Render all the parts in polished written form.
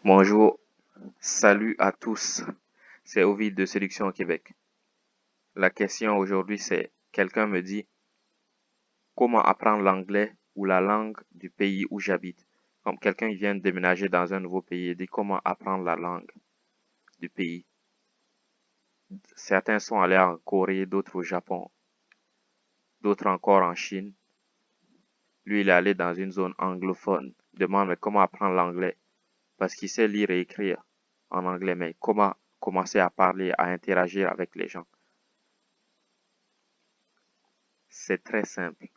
Bonjour, salut à tous, c'est Ovid de Séduction au Québec. La question aujourd'hui c'est, quelqu'un me dit comment apprendre l'anglais ou la langue du pays où j'habite. Comme quelqu'un vient de déménager dans un nouveau pays et dit comment apprendre la langue du pays. Certains sont allés en Corée, d'autres au Japon, d'autres encore en Chine. Lui, il est allé dans une zone anglophone. Il demande mais comment apprendre l'anglais parce qu'il sait lire et écrire en anglais, mais comment commencer à parler, à interagir avec les gens. C'est très simple.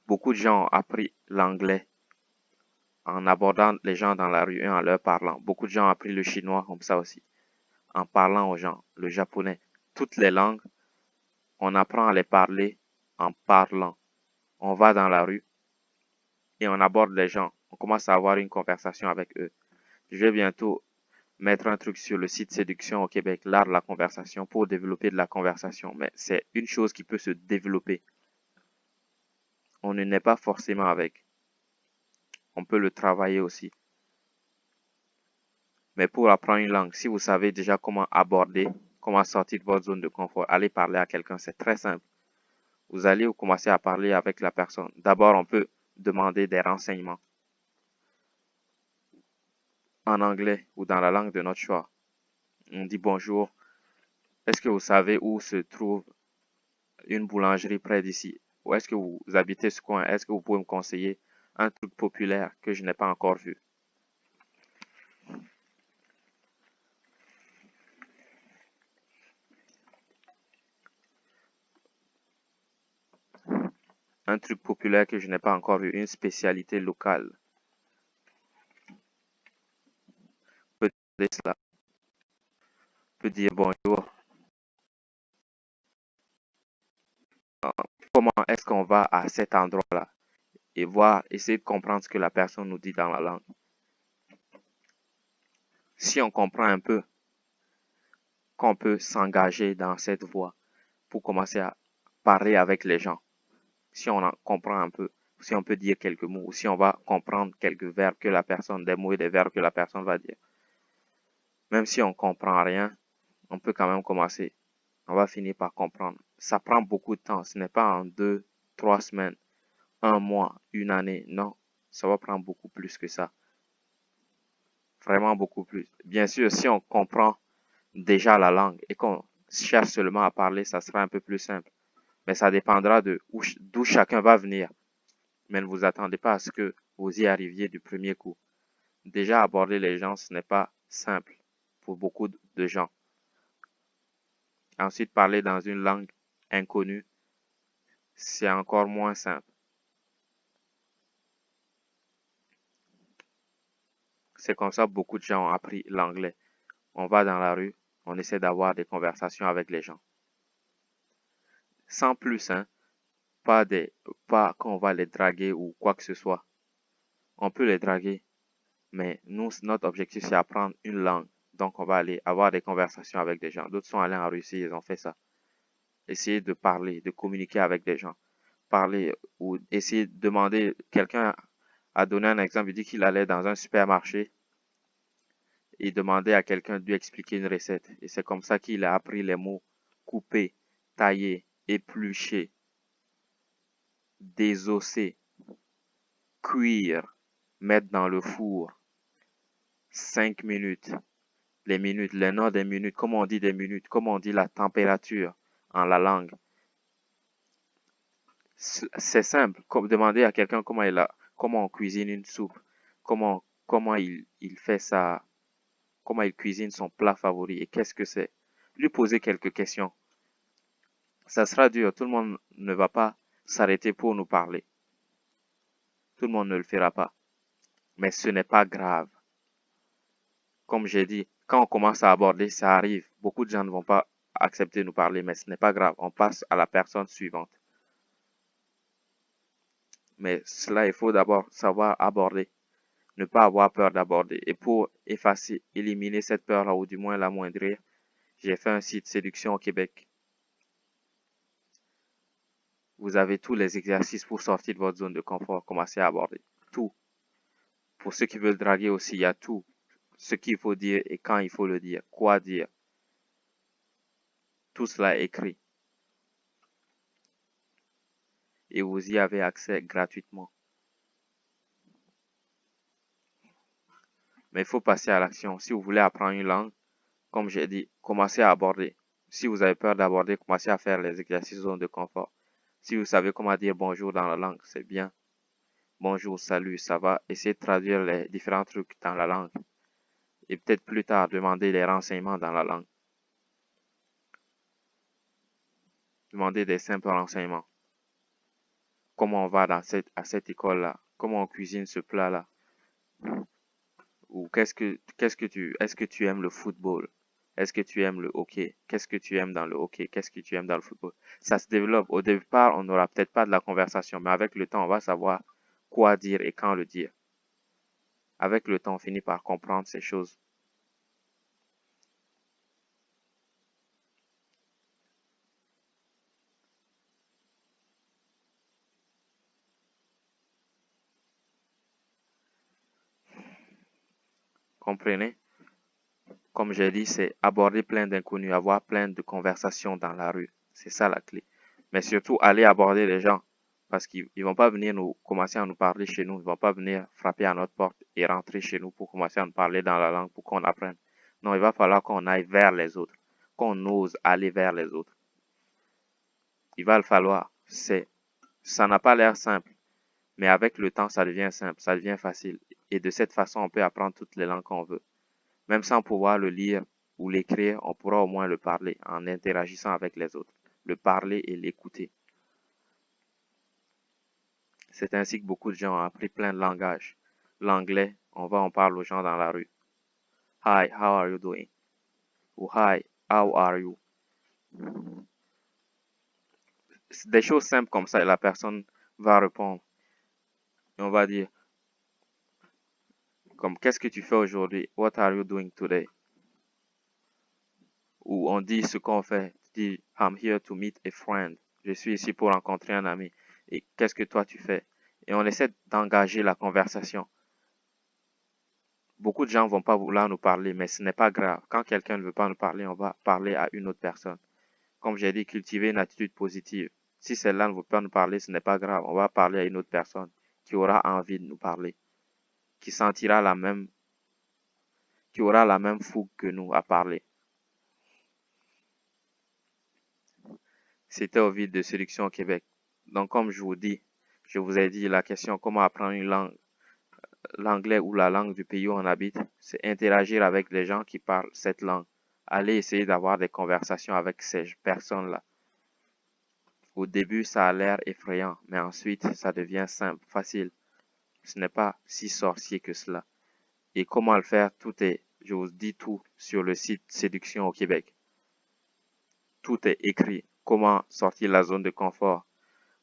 Beaucoup de gens ont appris l'anglais en abordant les gens dans la rue et en leur parlant. Beaucoup de gens ont appris le chinois comme ça aussi, en parlant aux gens, le japonais. Toutes les langues, on apprend à les parler en parlant. On va dans la rue et on aborde les gens. On commence à avoir une conversation avec eux. Je vais bientôt mettre un truc sur le site Séduction au Québec, l'art de la conversation, pour développer de la conversation. Mais c'est une chose qui peut se développer. On ne naît pas forcément avec. On peut le travailler aussi. Mais pour apprendre une langue, si vous savez déjà comment aborder, comment sortir de votre zone de confort, aller parler à quelqu'un, c'est très simple. Vous allez commencer à parler avec la personne. D'abord, on peut demander des renseignements en anglais ou dans la langue de notre choix. On dit bonjour. Est-ce que vous savez où se trouve une boulangerie près d'ici? Ou est-ce que vous habitez ce coin? Est-ce que vous pouvez me conseiller un truc populaire que je n'ai pas encore vu? Un truc populaire que je n'ai pas encore vu, une spécialité locale. Peut-être cela. Peut dire bonjour. Comment est-ce qu'on va à cet endroit-là? Et voir, essayer de comprendre ce que la personne nous dit dans la langue. Si on comprend un peu, qu'on peut s'engager dans cette voie pour commencer à parler avec les gens. Si on en comprend un peu, si on peut dire quelques mots, ou si on va comprendre quelques verbes que la personne, des mots et des verbes que la personne va dire. Même si on comprend rien, on peut quand même commencer. On va finir par comprendre. Ça prend beaucoup de temps. Ce n'est pas en 2, 3 semaines, un mois, une année. Non, ça va prendre beaucoup plus que ça. Vraiment beaucoup plus. Bien sûr, si on comprend déjà la langue et qu'on cherche seulement à parler, ça sera un peu plus simple. Mais ça dépendra de d'où chacun va venir. Mais ne vous attendez pas à ce que vous y arriviez du premier coup. Déjà, aborder les gens, ce n'est pas simple pour beaucoup de gens. Ensuite, parler dans une langue inconnue, c'est encore moins simple. C'est comme ça que beaucoup de gens ont appris l'anglais. On va dans la rue, on essaie d'avoir des conversations avec les gens. Sans plus, hein, pas qu'on va les draguer ou quoi que ce soit. On peut les draguer, mais nous, notre objectif, c'est apprendre une langue. Donc, on va aller avoir des conversations avec des gens. D'autres sont allés en Russie, ils ont fait ça. Essayer de parler, de communiquer avec des gens. Parler ou essayer de demander. Quelqu'un a donné un exemple, il dit qu'il allait dans un supermarché et demandait à quelqu'un de lui expliquer une recette. Et c'est comme ça qu'il a appris les mots couper, tailler, éplucher, désosser, cuire, mettre dans le four, 5 minutes, les noms des minutes, comment on dit des minutes, comment on dit la température en la langue. C'est simple, comme demander à quelqu'un comment on cuisine une soupe, comment il fait ça, comment il cuisine son plat favori et qu'est-ce que c'est. Lui poser quelques questions. Ça sera dur, tout le monde ne va pas s'arrêter pour nous parler. Tout le monde ne le fera pas. Mais ce n'est pas grave. Comme j'ai dit, quand on commence à aborder, ça arrive. Beaucoup de gens ne vont pas accepter de nous parler, mais ce n'est pas grave. On passe à la personne suivante. Mais cela, il faut d'abord savoir aborder. Ne pas avoir peur d'aborder. Et pour effacer, éliminer cette peur-là, ou du moins l'amoindrir, j'ai fait un site Séduction au Québec. Vous avez tous les exercices pour sortir de votre zone de confort, commencer à aborder. tout. Pour ceux qui veulent draguer aussi, il y a tout. Ce qu'il faut dire et quand il faut le dire. Quoi dire. Tout cela est écrit. Et vous y avez accès gratuitement. Mais il faut passer à l'action. Si vous voulez apprendre une langue, comme j'ai dit, commencez à aborder. Si vous avez peur d'aborder, commencez à faire les exercices zone de confort. Si vous savez comment dire bonjour dans la langue, c'est bien. Bonjour, salut, ça va. Essayez de traduire les différents trucs dans la langue. Et peut-être plus tard, demander les renseignements dans la langue. Demandez des simples renseignements. Comment on va à cette école-là? Comment on cuisine ce plat-là? Ou est-ce que tu aimes le football? Est-ce que tu aimes le hockey? Qu'est-ce que tu aimes dans le hockey? Qu'est-ce que tu aimes dans le football? Ça se développe. Au départ, on n'aura peut-être pas de la conversation, mais avec le temps, on va savoir quoi dire et quand le dire. Avec le temps, on finit par comprendre ces choses. Comprenez? Comme j'ai dit, c'est aborder plein d'inconnus, avoir plein de conversations dans la rue. C'est ça la clé. Mais surtout, aller aborder les gens. Parce qu'ils ne vont pas venir nous commencer à nous parler chez nous. Ils ne vont pas venir frapper à notre porte et rentrer chez nous pour commencer à nous parler dans la langue pour qu'on apprenne. Non, il va falloir qu'on aille vers les autres. Qu'on ose aller vers les autres. Il va le falloir. Ça n'a pas l'air simple. Mais avec le temps, ça devient simple. Ça devient facile. Et de cette façon, on peut apprendre toutes les langues qu'on veut. Même sans pouvoir le lire ou l'écrire, on pourra au moins le parler en interagissant avec les autres. Le parler et l'écouter. C'est ainsi que beaucoup de gens ont appris plein de langages. L'anglais, on parle aux gens dans la rue. Hi, how are you doing? Ou hi, how are you? Des choses simples comme ça et la personne va répondre. Et on va dire, comme qu'est-ce que tu fais aujourd'hui? What are you doing today? Ou on dit ce qu'on fait. Tu dis, I'm here to meet a friend. Je suis ici pour rencontrer un ami. Et qu'est-ce que toi tu fais? Et on essaie d'engager la conversation. Beaucoup de gens vont pas vouloir nous parler, mais ce n'est pas grave. Quand quelqu'un ne veut pas nous parler, on va parler à une autre personne. Comme j'ai dit, cultiver une attitude positive. Si celle-là ne veut pas nous parler, ce n'est pas grave. On va parler à une autre personne qui aura envie de nous parler, qui sentira qui aura la même fougue que nous à parler. C'était Ovid de Séduction au Québec. Donc, comme je vous ai dit la question comment apprendre une langue, l'anglais ou la langue du pays où on habite, c'est interagir avec les gens qui parlent cette langue. Aller essayer d'avoir des conversations avec ces personnes-là. Au début, ça a l'air effrayant, mais ensuite, ça devient simple, facile. Ce n'est pas si sorcier que cela. Et comment le faire, je vous dis tout sur le site Séduction au Québec. Tout est écrit. Comment sortir de la zone de confort,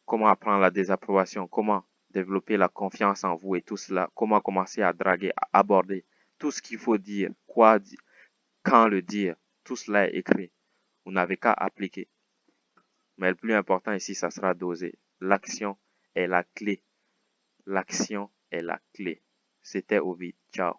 comment apprendre la désapprobation, comment développer la confiance en vous et tout cela, comment commencer à draguer, à aborder, tout ce qu'il faut dire, quoi dire, quand le dire, tout cela est écrit. Vous n'avez qu'à appliquer. Mais le plus important ici, ça sera d'oser. L'action est la clé. L'action est la clé. C'était Ovid. Ciao.